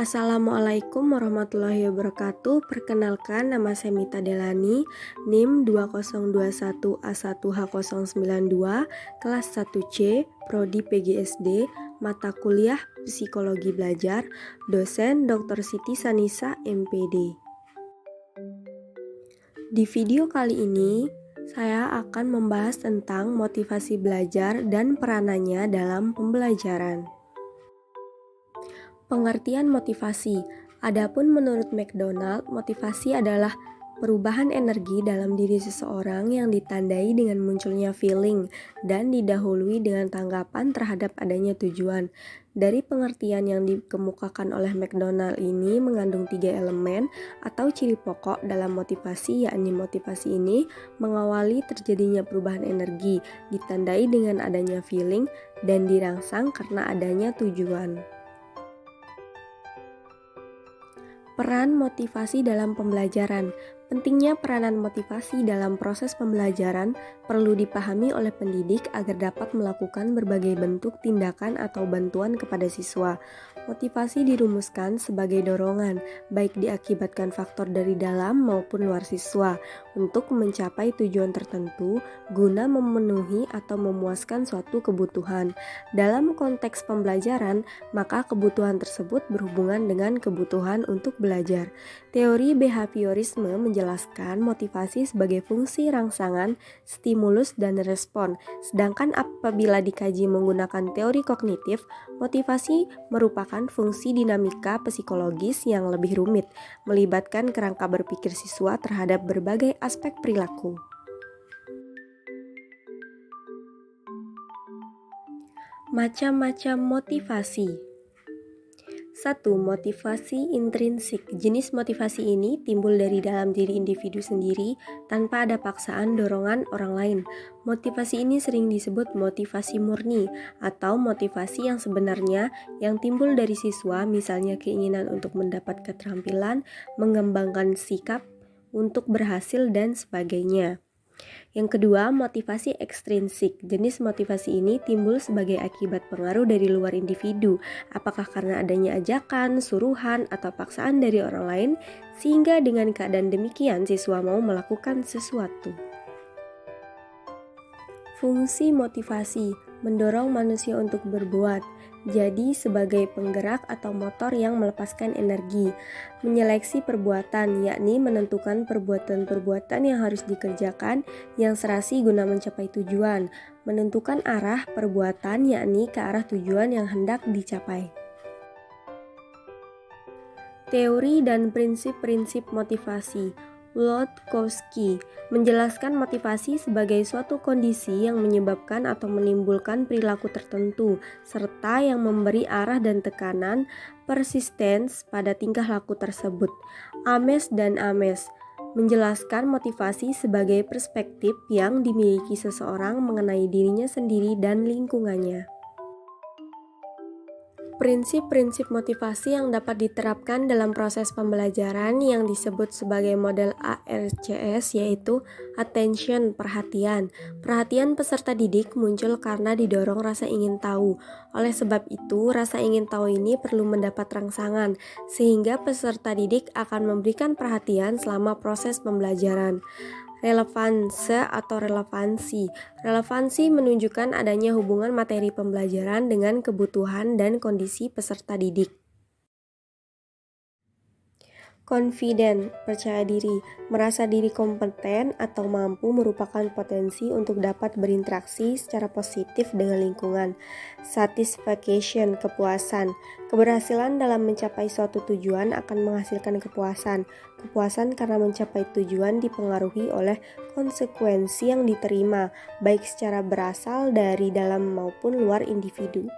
Assalamualaikum warahmatullahi wabarakatuh. Perkenalkan, nama saya Mita Delani, NIM 2021A1H092, kelas 1C, Prodi PGSD, mata kuliah Psikologi Belajar, dosen Dr. Siti Sanisa, MPD. Di video kali ini, saya akan membahas tentang motivasi belajar dan peranannya dalam pembelajaran. Pengertian motivasi. Adapun menurut McDonald, motivasi adalah perubahan energi dalam diri seseorang yang ditandai dengan munculnya feeling dan didahului dengan tanggapan terhadap adanya tujuan. Dari pengertian yang dikemukakan oleh McDonald ini mengandung 3 elemen atau ciri pokok dalam motivasi, yakni motivasi ini mengawali terjadinya perubahan energi, ditandai dengan adanya feeling dan dirangsang karena adanya tujuan. Peran motivasi dalam pembelajaran. Pentingnya peranan motivasi dalam proses pembelajaran perlu dipahami oleh pendidik agar dapat melakukan berbagai bentuk tindakan atau bantuan kepada siswa. Motivasi dirumuskan sebagai dorongan, baik diakibatkan faktor dari dalam maupun luar siswa, untuk mencapai tujuan tertentu guna memenuhi atau memuaskan suatu kebutuhan. Dalam konteks pembelajaran, maka kebutuhan tersebut berhubungan dengan kebutuhan untuk belajar. Teori behaviorisme menjelaskan motivasi sebagai fungsi rangsangan, stimulus, dan respon. Sedangkan apabila dikaji menggunakan teori kognitif, motivasi merupakan fungsi dinamika psikologis yang lebih rumit, melibatkan kerangka berpikir siswa terhadap berbagai aspek perilaku. Macam-macam motivasi. 1. Motivasi intrinsik. Jenis motivasi ini timbul dari dalam diri individu sendiri tanpa ada paksaan dorongan orang lain. Motivasi ini sering disebut motivasi murni atau motivasi yang sebenarnya yang timbul dari siswa, misalnya keinginan untuk mendapat keterampilan, mengembangkan sikap untuk berhasil, dan sebagainya. Yang kedua, motivasi ekstrinsik. Jenis motivasi ini timbul sebagai akibat pengaruh dari luar individu, apakah karena adanya ajakan, suruhan, atau paksaan dari orang lain, sehingga dengan keadaan demikian siswa mau melakukan sesuatu. Fungsi motivasi mendorong manusia untuk berbuat, jadi sebagai penggerak atau motor yang melepaskan energi. Menyeleksi perbuatan, yakni menentukan perbuatan-perbuatan yang harus dikerjakan yang serasi guna mencapai tujuan. Menentukan arah perbuatan, yakni ke arah tujuan yang hendak dicapai. Teori dan prinsip-prinsip motivasi. Wlotkowski menjelaskan motivasi sebagai suatu kondisi yang menyebabkan atau menimbulkan perilaku tertentu, serta yang memberi arah dan tekanan persistens pada tingkah laku tersebut. Ames dan Ames menjelaskan motivasi sebagai perspektif yang dimiliki seseorang mengenai dirinya sendiri dan lingkungannya. Prinsip-prinsip motivasi yang dapat diterapkan dalam proses pembelajaran yang disebut sebagai model ARCS, yaitu attention, perhatian. Perhatian peserta didik muncul karena didorong rasa ingin tahu. Oleh sebab itu, rasa ingin tahu ini perlu mendapat rangsangan, sehingga peserta didik akan memberikan perhatian selama proses pembelajaran. Relevanse atau relevansi. Relevansi menunjukkan adanya hubungan materi pembelajaran dengan kebutuhan dan kondisi peserta didik. Confident, percaya diri, merasa diri kompeten atau mampu merupakan potensi untuk dapat berinteraksi secara positif dengan lingkungan. Satisfaction, kepuasan. Keberhasilan dalam mencapai suatu tujuan akan menghasilkan kepuasan. Kepuasan karena mencapai tujuan dipengaruhi oleh konsekuensi yang diterima, baik secara berasal dari dalam maupun luar individu.